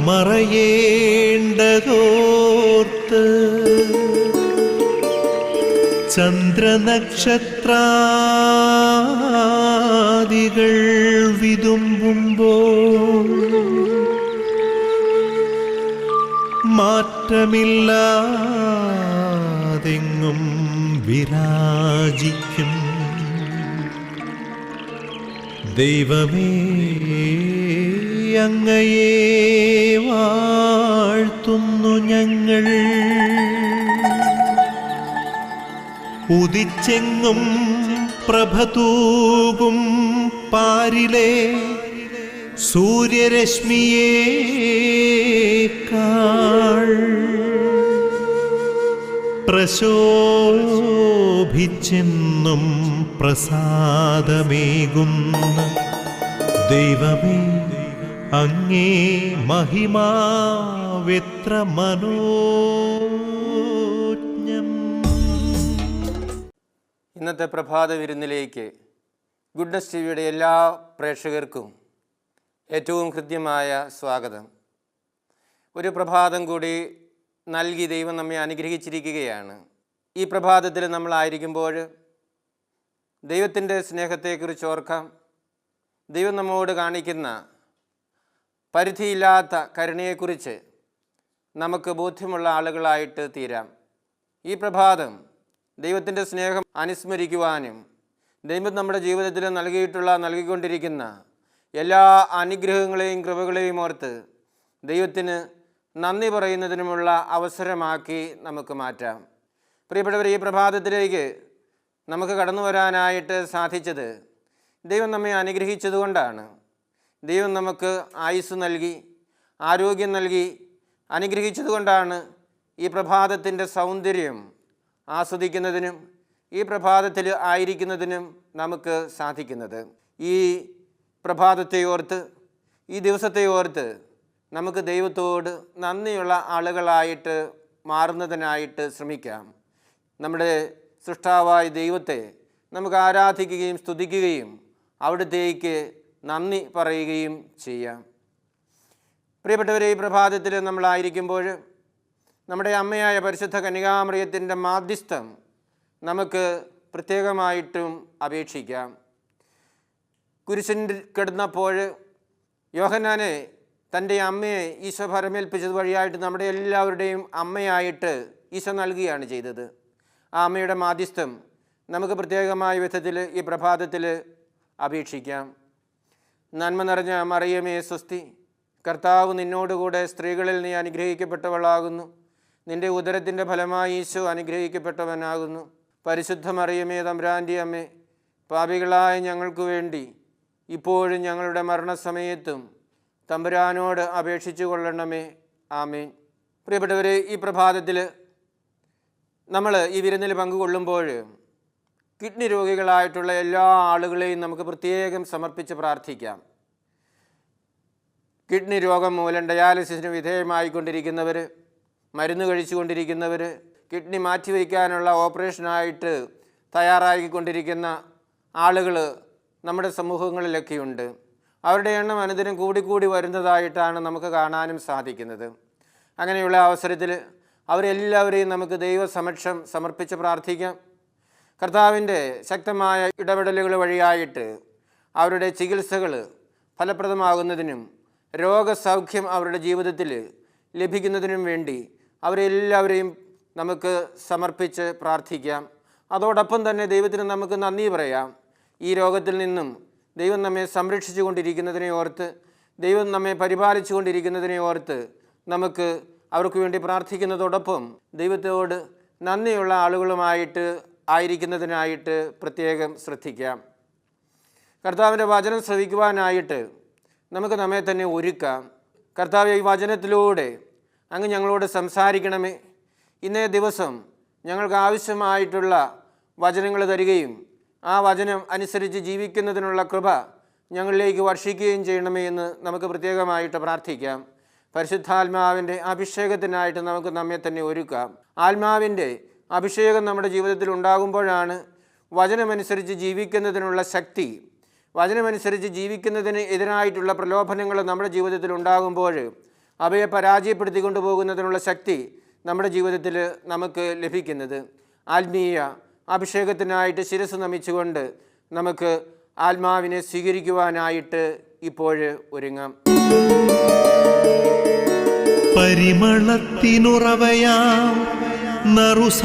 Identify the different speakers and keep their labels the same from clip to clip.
Speaker 1: മറയേണ്ടതോർത്ത് ചന്ദ്രനക്ഷത്രാദികൾ വിതുമ്പുമ്പോൾ മാറ്റമില്ലാതെങ്ങും വിരാജിക്കും ദൈവമേ, അങ്ങയെ വാഴ്ത്തുന്നു ഞങ്ങൾ. ഉദിച്ചെങ്ങും പ്രഭതൂകും പാരിലെ സൂര്യരശ്മിയേക്കാൾ പ്രശോഭിച്ചെന്നും പ്രസാദമേകുന്ന ദൈവമേ, അങ്ങേ മഹിമാവെത്ര മനോജ്ഞം.
Speaker 2: ഇന്നത്തെ പ്രഭാത വിരുന്നിലേക്ക് ഗുഡ്നസ് ടിവിയുടെ എല്ലാ പ്രേക്ഷകർക്കും ഏറ്റവും ഹൃദ്യമായ സ്വാഗതം. ഒരു പ്രഭാതം കൂടി നൽകി ദൈവം നമ്മെ അനുഗ്രഹിച്ചിരിക്കുകയാണ്. ഈ പ്രഭാതത്തിൽ നമ്മളായിരിക്കുമ്പോൾ ദൈവത്തിൻ്റെ സ്നേഹത്തെക്കുറിച്ച് ഓർക്കാം. ദൈവം നമ്മോട് കാണിക്കുന്ന പരിധിയില്ലാത്ത കരുണയെക്കുറിച്ച് നമുക്ക് ബോധ്യമുള്ള ആളുകളായിട്ട് തീരാം. ഈ പ്രഭാതം ദൈവത്തിൻ്റെ സ്നേഹം അനുസ്മരിക്കുവാനും ദൈവം നമ്മുടെ ജീവിതത്തിൽ നൽകിക്കൊണ്ടിരിക്കുന്ന എല്ലാ അനുഗ്രഹങ്ങളെയും കൃപകളെയും ഓർത്ത് ദൈവത്തിന് നന്ദി പറയുന്നതിനുമുള്ള അവസരമാക്കി നമുക്ക് മാറ്റാം. പ്രിയപ്പെട്ടവർ, ഈ പ്രഭാതത്തിലേക്ക് നമുക്ക് കടന്നു വരാനായിട്ട് സാധിച്ചത് ദൈവം നമ്മെ അനുഗ്രഹിച്ചതുകൊണ്ടാണ്. ദൈവം നമുക്ക് ആയുസ്സ് നൽകി, ആരോഗ്യം നൽകി അനുഗ്രഹിച്ചതുകൊണ്ടാണ് ഈ പ്രഭാതത്തിൻ്റെ സൗന്ദര്യം ആസ്വദിക്കുന്നതിനും ഈ പ്രഭാതത്തിൽ ആയിരിക്കുന്നതിനും നമുക്ക് സാധിക്കുന്നത്. ഈ പ്രഭാതത്തെ ഓർത്ത്, ഈ ദിവസത്തെ ഓർത്ത് നമുക്ക് ദൈവത്തോട് നന്ദിയുള്ള ആളുകളായിട്ട് മാറുന്നതിനായിട്ട് ശ്രമിക്കാം. നമ്മുടെ സൃഷ്ടാവായ ദൈവത്തെ നമുക്ക് ആരാധിക്കുകയും സ്തുതിക്കുകയും അവിടുത്തേക്ക് നന്ദി പറയുകയും ചെയ്യാം. പ്രിയപ്പെട്ടവരെ, ഈ പ്രഭാതത്തിൽ നമ്മളായിരിക്കുമ്പോൾ നമ്മുടെ അമ്മയായ പരിശുദ്ധ കന്യകാമറിയത്തിൻ്റെ മാധ്യസ്ഥം നമുക്ക് പ്രത്യേകമായിട്ടും അപേക്ഷിക്കാം. കുരിശിൽ കിടന്നപ്പോൾ യോഹന്നാനെ തൻ്റെ അമ്മയെ ഈശോ ഭരമേൽപ്പിച്ചത് വഴിയായിട്ട് നമ്മുടെ എല്ലാവരുടെയും അമ്മയായിട്ട് ഈശോ നൽകുകയാണ് ചെയ്തത്. ആ അമ്മയുടെ മാധ്യസ്ഥം നമുക്ക് പ്രത്യേകമായ വിധത്തിൽ ഈ പ്രഭാതത്തിൽ അപേക്ഷിക്കാം. നന്മ നിറഞ്ഞ മറിയമേ സ്വസ്തി, കർത്താവ് നിന്നോടുകൂടെ സ്ത്രീകളിൽ നീ അനുഗ്രഹിക്കപ്പെട്ടവളാകുന്നു. നിൻ്റെ ഉദരത്തിൻ്റെ ഫലമായി ഈശോ അനുഗ്രഹിക്കപ്പെട്ടവനാകുന്നു. പരിശുദ്ധ മറിയമേ തമ്പുരാൻ്റെ അമ്മേ, പാപികളായ ഞങ്ങൾക്ക് വേണ്ടി ഇപ്പോഴും ഞങ്ങളുടെ മരണസമയത്തും തമ്പുരാനോട് അപേക്ഷിച്ചു കൊള്ളണമേ. ആമേൻ. പ്രിയപ്പെട്ടവരെ, ഈ പ്രഭാതത്തിൽ നമ്മൾ ഈ വിരുന്നിൽ പങ്കുകൊള്ളുമ്പോൾ കിഡ്നി രോഗികളായിട്ടുള്ള എല്ലാ ആളുകളെയും നമുക്ക് പ്രത്യേകം സമർപ്പിച്ച് പ്രാർത്ഥിക്കാം. കിഡ്നി രോഗം മൂലം ഡയാലിസിസിന് വിധേയമായിക്കൊണ്ടിരിക്കുന്നവർ, മരുന്ന് കഴിച്ചുകൊണ്ടിരിക്കുന്നവർ, കിഡ്നി മാറ്റിവയ്ക്കാനുള്ള ഓപ്പറേഷനായിട്ട് തയ്യാറാക്കിക്കൊണ്ടിരിക്കുന്ന ആളുകൾ നമ്മുടെ സമൂഹങ്ങളിലൊക്കെയുണ്ട്. അവരുടെ എണ്ണം അനുദിനം കൂടിക്കൂടി വരുന്നതായിട്ടാണ് നമുക്ക് കാണാനും സാധിക്കുന്നത്. അങ്ങനെയുള്ള അവസരത്തിൽ അവരെല്ലാവരെയും നമുക്ക് ദൈവസമക്ഷം സമർപ്പിച്ച് പ്രാർത്ഥിക്കാം. കർത്താവിൻ്റെ ശക്തമായ ഇടപെടലുകൾ വഴിയായിട്ട് അവരുടെ ചികിത്സകൾ ഫലപ്രദമാകുന്നതിനും രോഗസൗഖ്യം അവരുടെ ജീവിതത്തിൽ ലഭിക്കുന്നതിനും വേണ്ടി അവരെല്ലാവരെയും നമുക്ക് സമർപ്പിച്ച് പ്രാർത്ഥിക്കാം. അതോടൊപ്പം തന്നെ ദൈവത്തിന് നമുക്ക് നന്ദി പറയാം. ഈ രോഗത്തിൽ നിന്നും ദൈവം നമ്മെ സംരക്ഷിച്ചു കൊണ്ടിരിക്കുന്നതിനെ ഓർത്ത്, ദൈവം നമ്മെ പരിപാലിച്ചു കൊണ്ടിരിക്കുന്നതിനെ ഓർത്ത് നമുക്ക് അവർക്ക് വേണ്ടി പ്രാർത്ഥിക്കുന്നതോടൊപ്പം ദൈവത്തോട് നന്ദിയുള്ള ആളുകളുമായിട്ട് ആയിരിക്കുന്നതിനായിട്ട് പ്രത്യേകം ശ്രദ്ധിക്കാം. കർത്താവിൻ്റെ വചനം ശ്രവിക്കുവാനായിട്ട് നമുക്ക് നമ്മെ തന്നെ ഒരുക്കാം. കർത്താവ്, ഈ വചനത്തിലൂടെ അങ്ങ് ഞങ്ങളോട് സംസാരിക്കണമേ. ഇന്നേ ദിവസം ഞങ്ങൾക്ക് ആവശ്യമായിട്ടുള്ള വചനങ്ങൾ തരികയും ആ വചനം അനുസരിച്ച് ജീവിക്കുന്നതിനുള്ള കൃപ ഞങ്ങളിലേക്ക് വർഷിക്കുകയും ചെയ്യണമേ എന്ന് നമുക്ക് പ്രത്യേകമായിട്ട് പ്രാർത്ഥിക്കാം. പരിശുദ്ധാത്മാവിൻ്റെ അഭിഷേകത്തിനായിട്ട് നമുക്ക് നമ്മെ തന്നെ ഒരുക്കാം. ആത്മാവിൻ്റെ അഭിഷേകം നമ്മുടെ ജീവിതത്തിൽ ഉണ്ടാകുമ്പോഴാണ് വചനമനുസരിച്ച് ജീവിക്കുന്നതിനുള്ള ശക്തി, വചനമനുസരിച്ച് ജീവിക്കുന്നതിന് എതിരായിട്ടുള്ള പ്രലോഭനങ്ങൾ നമ്മുടെ ജീവിതത്തിൽ ഉണ്ടാകുമ്പോൾ അവയെ പരാജയപ്പെടുത്തി കൊണ്ടുപോകുന്നതിനുള്ള ശക്തി നമ്മുടെ ജീവിതത്തിൽ നമുക്ക് ലഭിക്കുന്നത്. ആത്മീയ അഭിഷേകത്തിനായിട്ട് ശിരസ് നമിച്ചുകൊണ്ട് നമുക്ക് ആത്മാവിനെ സ്വീകരിക്കുവാനായിട്ട് ഇപ്പോൾ ഒരുങ്ങാം.
Speaker 1: പരിമളത്തിനുറവയാം നറുസൗരഭ്യമാകട്ടെ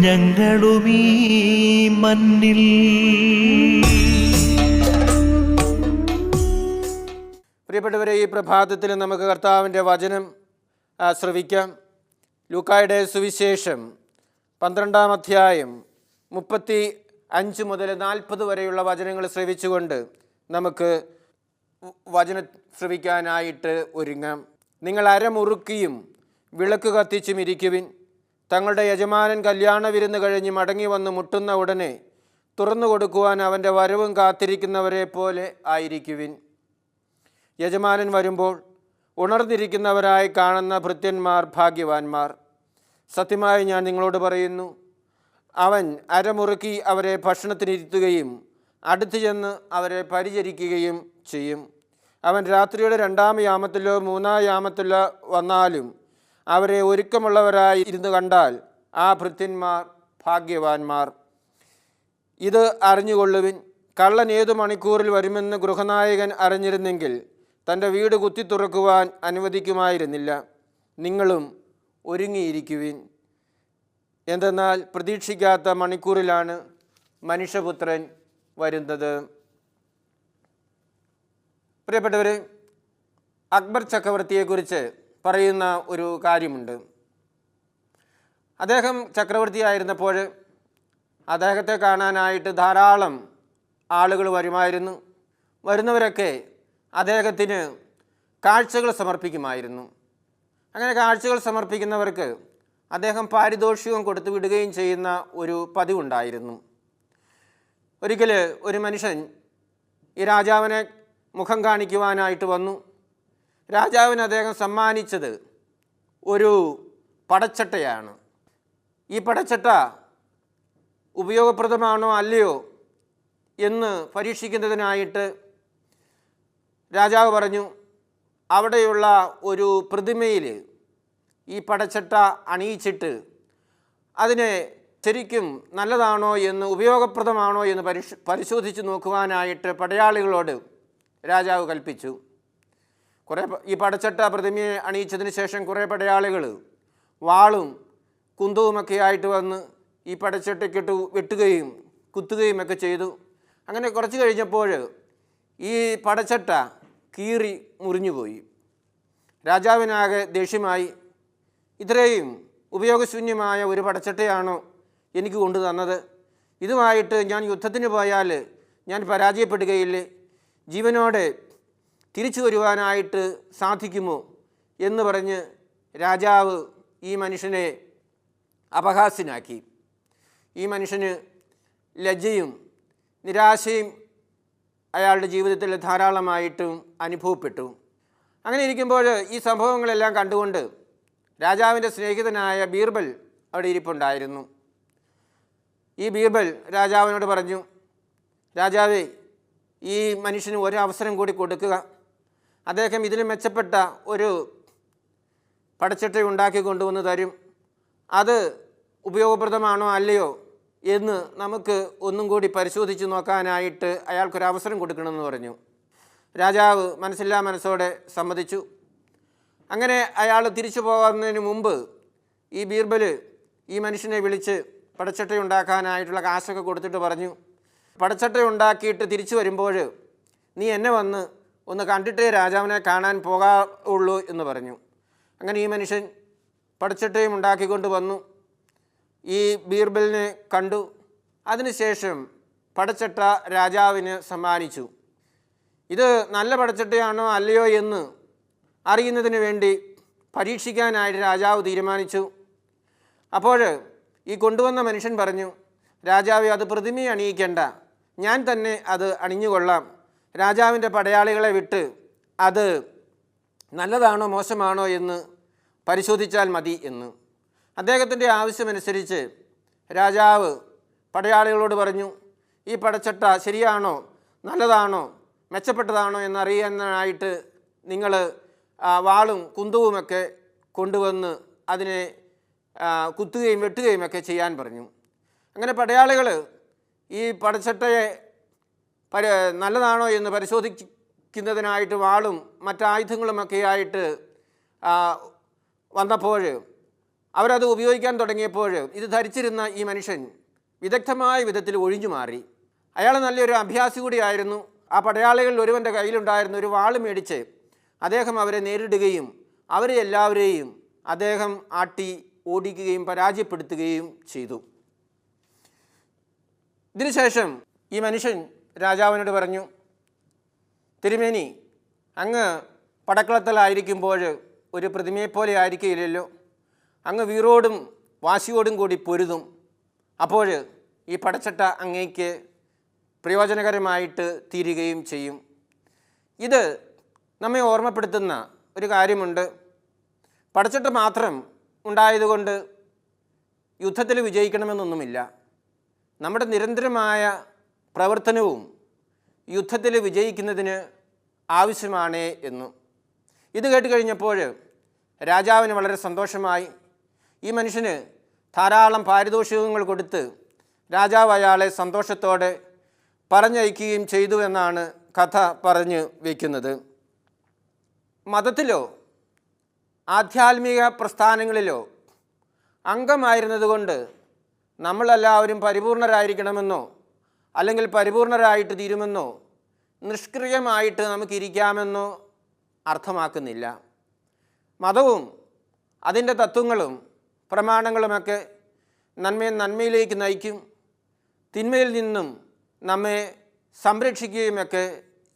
Speaker 1: ഞങ്ങളുമീ മണ്ണിൽ.
Speaker 2: പ്രിയപ്പെട്ടവരെ, ഈ പ്രഭാതത്തിൽ നമുക്ക് കർത്താവിൻ്റെ വചനം ശ്രവിക്കാം. ലൂക്കായുടെ സുവിശേഷം 12-ാം അധ്യായം 35 മുതൽ 40 വരെയുള്ള വചനങ്ങൾ ശ്രവിച്ചുകൊണ്ട് നമുക്ക് വചനം ശ്രവിക്കാനായിട്ട് ഒരുങ്ങാം. നിങ്ങൾ അരമുറുക്കിയും വിളക്ക് കത്തിച്ചും ഇരിക്കുവിൻ. തങ്ങളുടെ യജമാനൻ കല്യാണ വിരുന്ന് കഴിഞ്ഞ് മടങ്ങി വന്ന് മുട്ടുന്ന ഉടനെ തുറന്നു കൊടുക്കുവാൻ അവൻ്റെ വരവും കാത്തിരിക്കുന്നവരെ പോലെ ആയിരിക്കുവിൻ. യജമാനൻ വരുമ്പോൾ ഉണർന്നിരിക്കുന്നവരായി കാണുന്ന ഭൃത്യന്മാർ ഭാഗ്യവാന്മാർ. സത്യമായി ഞാൻ നിങ്ങളോട് പറയുന്നു, അവൻ അരമുറുക്കി അവരെ ഭക്ഷണത്തിനിരുത്തുകയും അടുത്തു ചെന്ന് അവരെ പരിചരിക്കുകയും ചെയ്യും. അവൻ രാത്രിയുടെ 2-ാം യാമത്തിലോ 3-ാം യാമത്തിലോ വന്നാലും അവരെ ഒരുക്കമുള്ളവരായി ഇരുന്ന് കണ്ടാൽ ആ ഭൃത്യന്മാർ ഭാഗ്യവാന്മാർ. ഇത് അറിഞ്ഞുകൊള്ളുവിൻ, കള്ളൻ ഏതു മണിക്കൂറിൽ വരുമെന്ന് ഗൃഹനായകൻ അറിഞ്ഞിരുന്നെങ്കിൽ തൻ്റെ വീട് കുത്തി തുറക്കുവാൻ അനുവദിക്കുമായിരുന്നില്ല. നിങ്ങളും ഒരുങ്ങിയിരിക്കുവിൻ. എന്തെന്നാൽ പ്രതീക്ഷിക്കാത്ത മണിക്കൂറിലാണ് മനുഷ്യപുത്രൻ വരുന്നത്. പ്രിയപ്പെട്ടവർ, അക്ബർ ചക്രവർത്തിയെക്കുറിച്ച് പറയുന്ന ഒരു കാര്യമുണ്ട്. അദ്ദേഹം ചക്രവർത്തിയായിരുന്നപ്പോൾ അദ്ദേഹത്തെ കാണാനായിട്ട് ധാരാളം ആളുകൾ വരുമായിരുന്നു. വരുന്നവരൊക്കെ അദ്ദേഹത്തിന് കാഴ്ചകൾ സമർപ്പിക്കുമായിരുന്നു. അങ്ങനെ കാഴ്ചകൾ സമർപ്പിക്കുന്നവർക്ക് അദ്ദേഹം പാരിതോഷികം കൊടുത്തു വിടുകയും ചെയ്യുന്ന ഒരു പതിവുണ്ടായിരുന്നു. ഒരിക്കൽ ഒരു മനുഷ്യൻ ഈ രാജാവിനെ മുഖം കാണിക്കുവാനായിട്ട് വന്നു. രാജാവിന് അദ്ദേഹം സമ്മാനിച്ചത് ഒരു പടച്ചട്ടയാണ്. ഈ പടച്ചട്ട ഉപയോഗപ്രദമാണോ അല്ലയോ എന്ന് പരീക്ഷിക്കുന്നതിനായിട്ട് രാജാവ് പറഞ്ഞു, അവിടെയുള്ള ഒരു പ്രതിമയിൽ ഈ പടച്ചട്ട അണിയിച്ചിട്ട് അതിനെ ശരിക്കും നല്ലതാണോ എന്ന്, ഉപയോഗപ്രദമാണോ എന്ന് പരിശോധിച്ച് നോക്കുവാനായിട്ട് പടയാളികളോട് രാജാവ് കൽപ്പിച്ചു. ഈ പടച്ചട്ട പ്രതിമയെ അണിയിച്ചതിന് ശേഷം കുറേ പടയാളികൾ വാളും കുന്തവുമൊക്കെ ആയിട്ട് വന്ന് ഈ പടച്ചട്ടയ്ക്കിട്ട് വെട്ടുകയും കുത്തുകയും ഒക്കെ ചെയ്തു. അങ്ങനെ കുറച്ച് കഴിഞ്ഞപ്പോൾ ഈ പടച്ചട്ട കീറി മുറിഞ്ഞുപോയി. രാജാവിനാകെ ദേഷ്യമായി. ഇത്രയും ഉപയോഗശൂന്യമായ ഒരു പടച്ചട്ടയാണോ എനിക്ക് കൊണ്ടു തന്നത്? ഇതുമായിട്ട് ഞാൻ യുദ്ധത്തിന് പോയാൽ ഞാൻ പരാജയപ്പെടുകയില്ലേ? ജീവനോടെ തിരിച്ചു വരുവാനായിട്ട് സാധിക്കുമോ എന്ന് പറഞ്ഞ് രാജാവ് ഈ മനുഷ്യനെ അപഹാസ്യനാക്കി. ഈ മനുഷ്യന് ലജ്ജയും നിരാശയും അയാളുടെ ജീവിതത്തിൽ ധാരാളമായിട്ടും അനുഭവപ്പെട്ടു. അങ്ങനെ ഇരിക്കുമ്പോൾ ഈ സംഭവങ്ങളെല്ലാം കണ്ടുകൊണ്ട് രാജാവിൻ്റെ സ്നേഹിതനായ ബീർബൽ അവിടെ ഇരിപ്പുണ്ടായിരുന്നു. ഈ ബീർബൽ രാജാവിനോട് പറഞ്ഞു, രാജാവേ, ഈ മനുഷ്യന് ഒരു അവസരം കൂടി കൊടുക്കുക. അദ്ദേഹം ഇതിന് മെച്ചപ്പെട്ട ഒരു പടച്ചട്ട ഉണ്ടാക്കി കൊണ്ടുവന്ന് തരും. അത് ഉപയോഗപ്രദമാണോ അല്ലയോ എന്ന് നമുക്ക് ഒന്നും കൂടി പരിശോധിച്ച് നോക്കാനായിട്ട് അയാൾക്കൊരവസരം കൊടുക്കണമെന്ന് പറഞ്ഞു. രാജാവ് മനസ്സില്ലാ മനസ്സോടെ സമ്മതിച്ചു. അങ്ങനെ അയാൾ തിരിച്ചു പോകുന്നതിന് മുമ്പ് ഈ ബീർബൽ ഈ മനുഷ്യനെ വിളിച്ച് പടച്ചട്ട ഉണ്ടാക്കാനായിട്ടുള്ള കാശൊക്കെ കൊടുത്തിട്ട് പറഞ്ഞു, പടച്ചട്ട ഉണ്ടാക്കിയിട്ട് തിരിച്ചു വരുമ്പോൾ നീ എന്നെ വന്ന് ഒന്ന് കണ്ടിട്ടേ രാജാവിനെ കാണാൻ പോകാവുള്ളൂ എന്ന് പറഞ്ഞു. അങ്ങനെ ഈ മനുഷ്യൻ പടച്ചട്ടയും ഉണ്ടാക്കിക്കൊണ്ട് വന്നു. ഈ ബീർബലിനെ കണ്ടു. അതിനുശേഷം പടച്ചട്ട രാജാവിന് സമ്മാനിച്ചു. ഇത് നല്ല പടച്ചട്ടയാണോ അല്ലയോ എന്ന് അറിയുന്നതിന് വേണ്ടി പരീക്ഷിക്കാനായിട്ട് രാജാവ് തീരുമാനിച്ചു. അപ്പോൾ ഈ കൊണ്ടുവന്ന മനുഷ്യൻ പറഞ്ഞു, രാജാവേ, അത് പ്രതിമയെ അണിയിക്കേണ്ട, ഞാൻ തന്നെ അത് അണിഞ്ഞുകൊള്ളാം. രാജാവിൻ്റെ പടയാളികളെ വിട്ട് അത് നല്ലതാണോ മോശമാണോ എന്ന് പരിശോധിച്ചാൽ മതി എന്ന്. അദ്ദേഹത്തിൻ്റെ ആവശ്യമനുസരിച്ച് രാജാവ് പടയാളികളോട് പറഞ്ഞു, ഈ പടച്ചട്ട ശരിയാണോ നല്ലതാണോ മെച്ചപ്പെട്ടതാണോ എന്നറിയാനായിട്ട് നിങ്ങൾ വാളും കുന്തവുമൊക്കെ കൊണ്ടുവന്ന് അതിനെ കുത്തുകയും വെട്ടുകയും ഒക്കെ ചെയ്യാൻ പറഞ്ഞു. അങ്ങനെ പടയാളികൾ ഈ പടച്ചട്ടയെ നല്ലതാണോ എന്ന് പരിശോധിക്കുന്നതിനായിട്ട് വാളും മറ്റായുധങ്ങളുമൊക്കെ ആയിട്ട് വന്നപ്പോൾ, അവരത് ഉപയോഗിക്കാൻ തുടങ്ങിയപ്പോൾ ഇത് ധരിച്ചിരുന്ന ഈ മനുഷ്യൻ വിദഗ്ധമായ വിധത്തിൽ ഒഴിഞ്ഞു മാറി. അയാൾ നല്ലൊരു അഭ്യാസി കൂടിയായിരുന്നു. ആ പടയാളികളിൽ ഒരുവൻ്റെ കയ്യിലുണ്ടായിരുന്ന ഒരു വാള് മേടിച്ച് അദ്ദേഹം അവരെ നേരിടുകയും അവരെ എല്ലാവരെയും അദ്ദേഹം ആട്ടി ഓടിക്കുകയും പരാജയപ്പെടുത്തുകയും ചെയ്തു. ഇതിനുശേഷം ഈ മനുഷ്യൻ രാജാവിനോട് പറഞ്ഞു, തിരുമേനി, അങ്ങ് പടക്കളത്തിലായിരിക്കുമ്പോൾ ഒരു പ്രതിമയെപ്പോലെ ആയിരിക്കില്ലല്ലോ, അങ്ങ് വീറോടും വാശിയോടും കൂടി പൊരുതും. അപ്പോൾ ഈ പടച്ചട്ട അങ്ങേക്ക് പ്രയോജനകരമായിട്ട് തീരുകയും ചെയ്യും. ഇത് നമ്മെ ഓർമ്മപ്പെടുത്തുന്ന ഒരു കാര്യമുണ്ട്. പടച്ചട്ട മാത്രം ഉണ്ടായതുകൊണ്ട് യുദ്ധത്തിൽ വിജയിക്കണമെന്നൊന്നുമില്ല. നമ്മുടെ നിരന്തരമായ പ്രവർത്തനവും യുദ്ധത്തിൽ വിജയിക്കുന്നതിന് ആവശ്യമാണ് എന്ന്. ഇത് കേട്ട് കഴിഞ്ഞപ്പോൾ രാജാവിന് വളരെ സന്തോഷമായി. ഈ മനുഷ്യന് ധാരാളം പാരിതോഷികങ്ങൾ കൊടുത്ത് രാജാവ് അയാളെ സന്തോഷത്തോടെ പറഞ്ഞയക്കുകയും ചെയ്തു എന്നാണ് കഥ പറഞ്ഞു വയ്ക്കുന്നത്. മതത്തിലോ ആധ്യാത്മിക പ്രസ്ഥാനങ്ങളിലോ അംഗമായിരുന്നതുകൊണ്ട് നമ്മളെല്ലാവരും പരിപൂർണരായിരിക്കണമെന്നോ അല്ലെങ്കിൽ പരിപൂർണരായിട്ട് തീരുമെന്നോ നിഷ്ക്രിയമായിട്ട് നമുക്കിരിക്കാമെന്നോ അർത്ഥമാക്കുന്നില്ല. മതവും അതിൻ്റെ തത്വങ്ങളും പ്രമാണങ്ങളുമൊക്കെ നന്മയിലേക്ക് നയിക്കും, തിന്മയിൽ നിന്നും നമ്മെ സംരക്ഷിക്കുകയുമൊക്കെ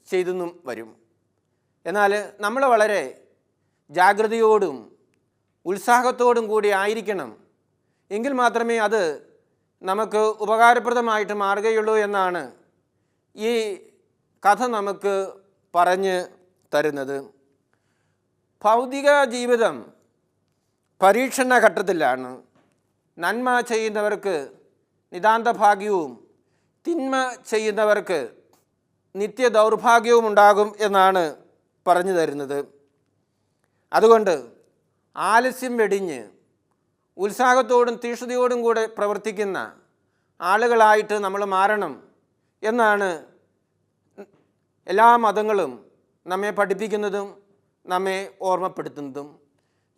Speaker 2: ചെയ്തെന്നും വരും. എന്നാൽ നമ്മൾ വളരെ ജാഗ്രതയോടും ഉത്സാഹത്തോടും കൂടി ആയിരിക്കണം. എങ്കിൽ മാത്രമേ അത് നമുക്ക് ഉപകാരപ്രദമായിട്ട് മാറുകയുള്ളൂ എന്നാണ് ഈ കഥ നമുക്ക് പറഞ്ഞു തരുന്നത്. ഭൗതിക ജീവിതം പരീക്ഷണ ഘട്ടത്തിലാണ്. നന്മ ചെയ്യുന്നവർക്ക് നിതാന്ത ഭാഗ്യവും തിന്മ ചെയ്യുന്നവർക്ക് നിത്യ ദൗർഭാഗ്യവും ഉണ്ടാകും എന്നാണ് പറഞ്ഞു തരുന്നത്. അതുകൊണ്ട് ആലസ്യം വെടിഞ്ഞ് ഉത്സാഹത്തോടും തീഷ്ണതയോടും കൂടെ പ്രവർത്തിക്കുന്ന ആളുകളായിട്ട് നമ്മൾ മാറണം എന്നാണ് എല്ലാ മതങ്ങളും നമ്മെ പഠിപ്പിക്കുന്നതും നമ്മെ ഓർമ്മപ്പെടുത്തുന്നതും.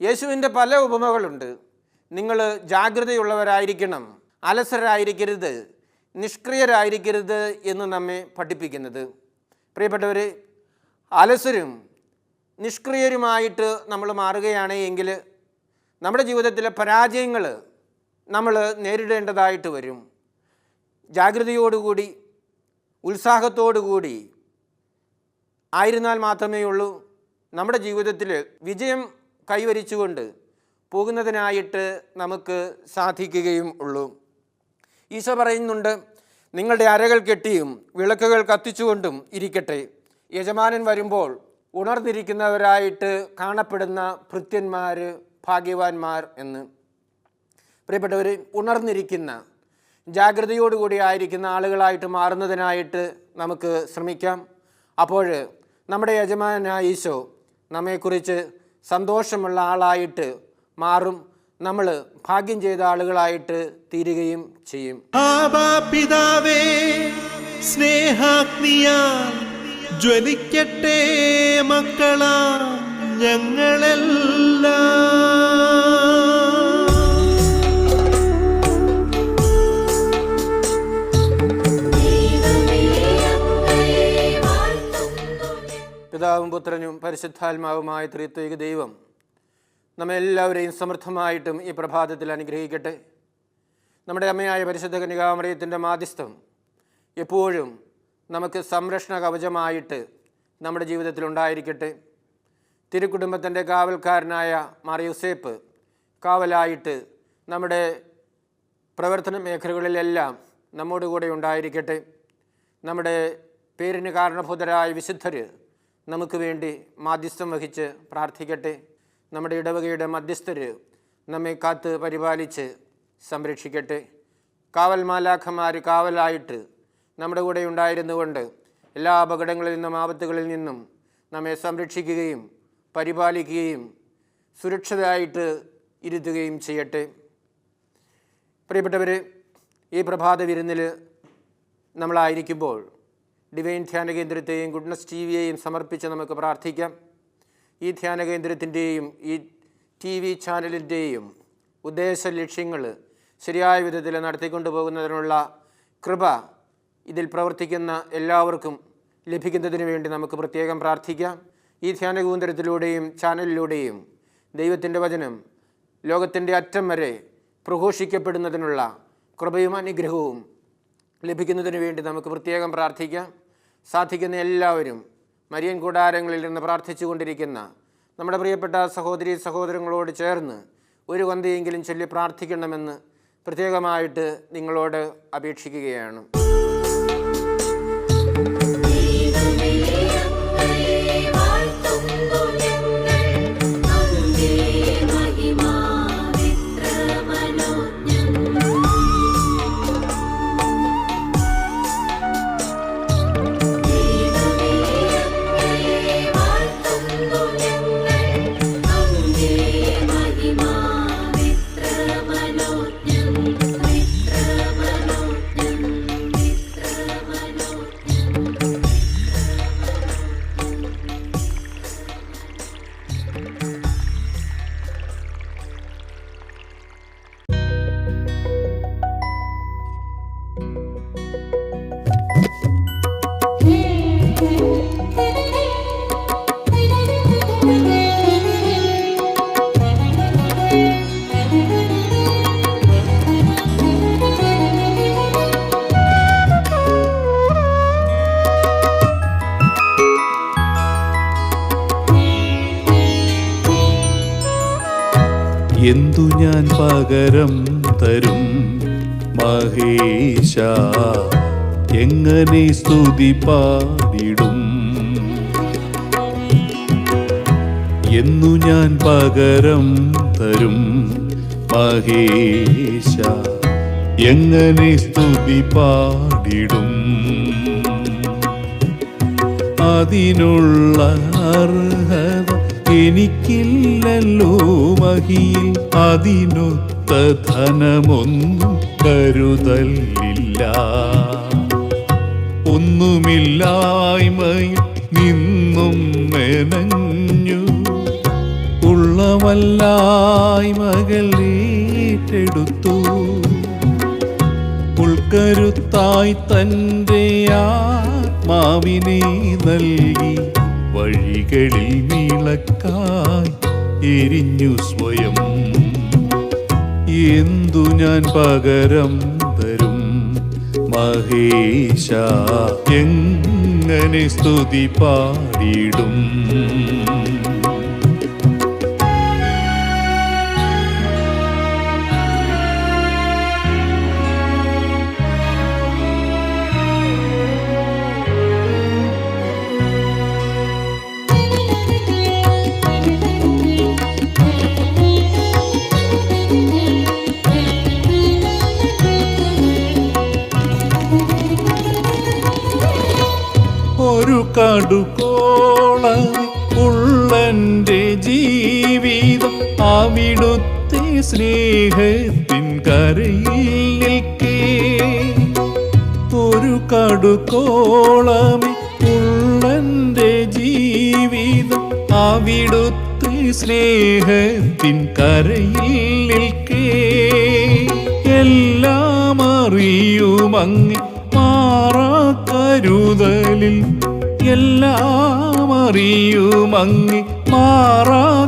Speaker 2: യേശുവിൻ്റെ പല ഉപമകളുണ്ട്. നിങ്ങൾ ജാഗ്രതയുള്ളവരായിരിക്കണം, അലസരായിരിക്കരുത്, നിഷ്ക്രിയരായിരിക്കരുത് എന്ന് നമ്മെ പഠിപ്പിക്കുന്നത്. പ്രിയപ്പെട്ടവർ, അലസരും നിഷ്ക്രിയരുമായിട്ട് നമ്മൾ മാറുകയാണ് എങ്കിൽ നമ്മുടെ ജീവിതത്തിലെ പരാജയങ്ങൾ നമ്മൾ നേരിടേണ്ടതായിട്ട് വരും. ജാഗ്രതയോടുകൂടി ഉത്സാഹത്തോടുകൂടി ആയിരുന്നാൽ മാത്രമേ ഉള്ളൂ നമ്മുടെ ജീവിതത്തിൽ വിജയം കൈവരിച്ചുകൊണ്ട് പോകുന്നതിനായിട്ട് നമുക്ക് സാധിക്കുകയും ഉള്ളൂ. ഈശോ പറയുന്നുണ്ട്, നിങ്ങളുടെ അരകൾ കെട്ടിയും വിളക്കുകൾ കത്തിച്ചുകൊണ്ടും ഇരിക്കട്ടെ, യജമാനൻ വരുമ്പോൾ ഉണർന്നിരിക്കുന്നവരായിട്ട് കാണപ്പെടുന്ന ഭൃത്യന്മാർ ഭാഗ്യവാന്മാർ എന്ന്. പ്രിയപ്പെട്ടവർ, ഉണർന്നിരിക്കുന്ന ജാഗ്രതയോടുകൂടി ആയിരിക്കുന്ന ആളുകളായിട്ട് മാറുന്നതിനായിട്ട് നമുക്ക് ശ്രമിക്കാം. അപ്പോൾ നമ്മുടെ യജമാനായ ഈശോ നമ്മെക്കുറിച്ച് സന്തോഷമുള്ള ആളായിട്ട് മാറും. നമ്മൾ ഭാഗ്യം ചെയ്ത ആളുകളായിട്ട് തീരുകയും ചെയ്യും.
Speaker 1: ആബാ പിതാവേ, സ്നേഹാഗ്നിയാൽ ജ്വലിക്കട്ടെ മക്കളാ ഞങ്ങളെല്ലാം.
Speaker 2: പിതാവും പുത്രനും പരിശുദ്ധാത്മാവുമായ ത്രിത്വൈക ദൈവം നമ്മെല്ലാവരെയും സമൃദ്ധമായിട്ടും ഈ പ്രഭാതത്തിൽ അനുഗ്രഹിക്കട്ടെ. നമ്മുടെ അമ്മയായ പരിശുദ്ധ കന്യകാമറിയത്തിൻ്റെ മാധ്യസ്ഥം എപ്പോഴും നമുക്ക് സംരക്ഷണ കവചമായിട്ട് നമ്മുടെ ജീവിതത്തിൽ ഉണ്ടായിരിക്കട്ടെ. തിരുക്കുടുംബത്തിൻ്റെ കാവൽക്കാരനായ മാർ യോസേപ്പ് കാവലായിട്ട് നമ്മുടെ പ്രവർത്തന മേഖലകളിലെല്ലാം നമ്മോടുകൂടെ ഉണ്ടായിരിക്കട്ടെ. നമ്മുടെ പേരിന് കാരണഭൂതരായ വിശുദ്ധർ നമുക്ക് വേണ്ടി മാധ്യസ്ഥം വഹിച്ച് പ്രാർത്ഥിക്കട്ടെ. നമ്മുടെ ഇടവകയുടെ മധ്യസ്ഥർ നമ്മെ കാത്ത് പരിപാലിച്ച് സംരക്ഷിക്കട്ടെ. കാവൽ മാലാഖമാർ കാവലായിട്ട് നമ്മുടെ കൂടെ ഉണ്ടായിരുന്നുകൊണ്ട് എല്ലാ അപകടങ്ങളിൽ നിന്നും ആപത്തുകളിൽ നിന്നും നമ്മെ സംരക്ഷിക്കുകയും പരിപാലിക്കുകയും സുരക്ഷിതരായിട്ട് ഇരുത്തുകയും ചെയ്യട്ടെ. പ്രിയപ്പെട്ടവർ, ഈ പ്രഭാത വിരുന്നിൽ നമ്മളായിരിക്കുമ്പോൾ ഡിവൈൻ ധ്യാന കേന്ദ്രത്തെയും ഗുഡ്നസ് TV-യെയും സമർപ്പിച്ച് നമുക്ക് പ്രാർത്ഥിക്കാം. ഈ ധ്യാന കേന്ദ്രത്തിൻ്റെയും ഈ TV ചാനലിൻ്റെയും ഉദ്ദേശ ലക്ഷ്യങ്ങൾ ശരിയായ വിധത്തിൽ നടത്തിക്കൊണ്ടു പോകുന്നതിനുള്ള കൃപ ഇതിൽ പ്രവർത്തിക്കുന്ന എല്ലാവർക്കും ലഭിക്കുന്നതിന് വേണ്ടി നമുക്ക് പ്രത്യേകം പ്രാർത്ഥിക്കാം. ഈ ധ്യാന കേന്ദ്രത്തിലൂടെയും ചാനലിലൂടെയും ദൈവത്തിൻ്റെ വചനം ലോകത്തിൻ്റെ അറ്റം വരെ പ്രഘോഷിക്കപ്പെടുന്നതിനുള്ള കൃപയും അനുഗ്രഹവും ലഭിക്കുന്നതിന് വേണ്ടി നമുക്ക് പ്രത്യേകം പ്രാർത്ഥിക്കാം. സാധിക്കുന്ന എല്ലാവരും മരിയൻ കൂടാരങ്ങളിൽ നിന്ന് പ്രാർത്ഥിച്ചു കൊണ്ടിരിക്കുന്ന നമ്മുടെ പ്രിയപ്പെട്ട സഹോദരീ സഹോദരങ്ങളോട് ചേർന്ന് ഒരു വന്തിയെങ്കിലും ചൊല്ലി പ്രാർത്ഥിക്കണമെന്ന് പ്രത്യേകമായിട്ട് നിങ്ങളോട് അപേക്ഷിക്കുകയാണ്.
Speaker 3: എന്തു ഞാൻ പകരം തരും മഹേശ, എങ്ങനെ സ്തുതി പാടിടും? എന്നു ഞാൻ പകരം തരും മഹേശ, എങ്ങനെ സ്തുതി പാടിടും? അതിനുള്ള അർഹത എനിക്കില്ലല്ലോ മഹിയിൽ, അതിനൊത്ത ധനമൊന്നും കരുതലില്ല. ഒന്നുമില്ലായ്മയിൽ നിന്നും മെനഞ്ഞു ഉള്ളവല്ലായ്മകൾ ഏറ്റെടുത്തു. ഉൾക്കരുത്തായി തൻ്റെ ആത്മാവിനെ നൽകി വഴികളിൽ വിളക്കായി എരിഞ്ഞു സ്വയം. എന്തു ഞാൻ പകരം തരും മഹേശ, എങ്ങനെ സ്തുതി പാടിടും? ഒരു കടുകോളം ഉള്ളെൻ്റെ ജീവിതം അവിടുത്തെ സ്നേഹത്തിൻ കരയിൽ നിൽക്കേ. ഒരു കടുകോളം ഉള്ളെൻ്റെ ജീവിതം അവിടുത്തെ സ്നേഹത്തിൻ കരയിൽ നിൽക്കേ. എല്ലാം അറിയുമങ്ങ് മാറാക്കരുതലിൽ, എല്ലാം അറിയുമങ്ങ് മാറാക്കരുതലിൽ.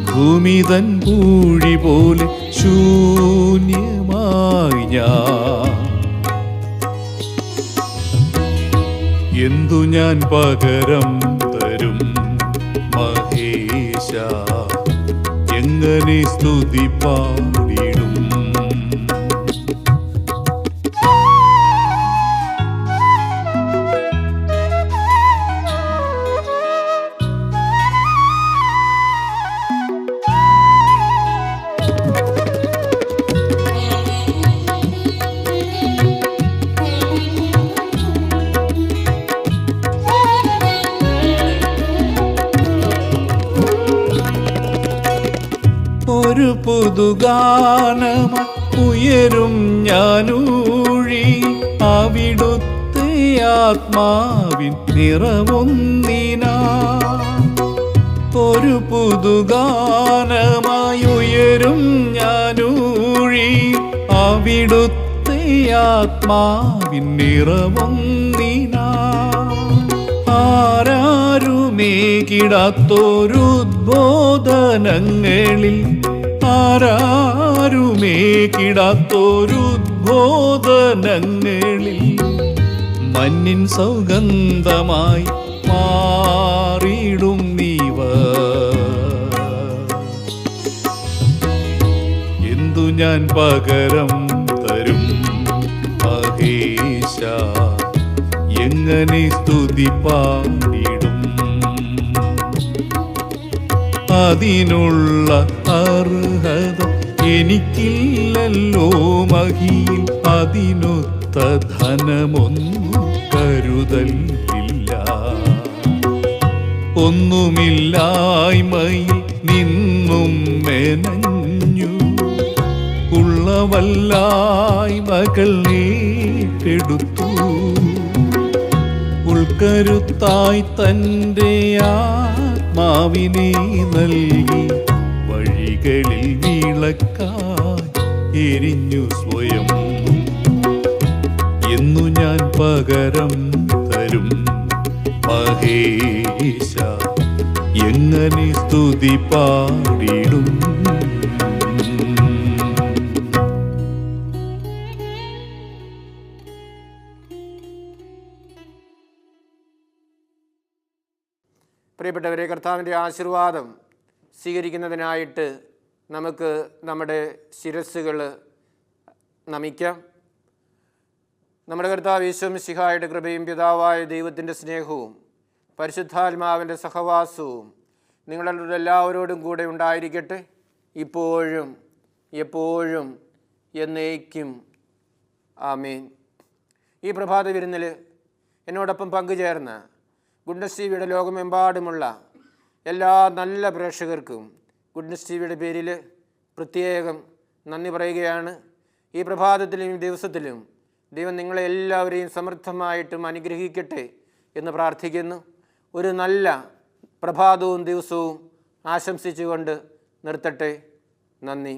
Speaker 3: ഭൂമിതൻ പൂഴി പോലെ ശൂന്യമായി ഞാൻ. എന്തു ഞാൻ പകരം തരും മഹേശ, എങ്ങനെ സ്തുതി പാടിടും? ഒരു പുതുഗാനമായി ഉയരും ഞാനൂഴി അവിടുത്തെ ആത്മാവിൻ നിറവൊന്നിനാ. ഒരു പുതുഗാനമായി ഉയരും ഞാനൂഴി അവിടുത്തെ ആത്മാവിൻ നിറവൊന്നിനാ. ആരാരുമേകിടാത്തോരുദ്ബോധനങ്ങളിൽ ആരാരുമേകിടാത്തോരുദ്ബോധനങ്ങളിൽ മഞ്ഞിൻ സൗഗന്ധമായി മാറിയിടും നീവ. എന്തു ഞാൻ പകരം തരും മഹേശ, എങ്ങനെ സ്തുതി പാടിടും. അതിനുള്ള അർഹത എനിക്കില്ലല്ലോ മഹിയിൽ, അതിനൊത്ത ധനമൊന്നും കരുതലില്ല. ഒന്നുമില്ലായ്മയിൽ നിന്നും മെനഞ്ഞു ഉള്ളവല്ലായ്മകൾ നേടുത്തു. ഉൾക്കരുത്തായി തൻ്റെ ആത്മാവിനെ നൽകി വഴികളിൽ വിളക്കായി എരിഞ്ഞു സ്വയം. എന്നു ഞാൻ പകരം തരും മഹേശ, എങ്ങനെ സ്തുതി പാടിടും.
Speaker 2: പ്രിയപ്പെട്ടവരെ, കർത്താവിൻ്റെ ആശീർവാദം സ്വീകരിക്കുന്നതിനായിട്ട് നമുക്ക് നമ്മുടെ ശിരസ്സുകൾ നമിക്കാം. നമ്മുടെ കർത്താവ് യേശു മിശിഹായുടെ കൃപയും പിതാവായ ദൈവത്തിൻ്റെ സ്നേഹവും പരിശുദ്ധാത്മാവിൻ്റെ സഹവാസവും നിങ്ങളുടെ എല്ലാവരോടും കൂടെ ഉണ്ടായിരിക്കട്ടെ, ഇപ്പോഴും എപ്പോഴും എന്നേക്കും. ആമേൻ. ഈ പ്രഭാത വിരുന്നിൽ എന്നോടൊപ്പം പങ്കുചേർന്ന ഗുഡ്നസ് ടിവിയുടെ ലോകമെമ്പാടുമുള്ള എല്ലാ നല്ല പ്രേക്ഷകർക്കും ഗുഡ്നസ് ടിവിയുടെ പേരിൽ പ്രത്യേകം നന്ദി പറയുകയാണ്. ഈ പ്രഭാതത്തിലും ഈ ദിവസത്തിലും ദൈവം നിങ്ങളെ എല്ലാവരെയും സമൃദ്ധമായിട്ടും അനുഗ്രഹിക്കട്ടെ എന്ന് പ്രാർത്ഥിക്കുന്നു. ഒരു നല്ല പ്രഭാതവും ദിവസവും ആശംസിച്ചുകൊണ്ട് നിർത്തട്ടെ. നന്ദി.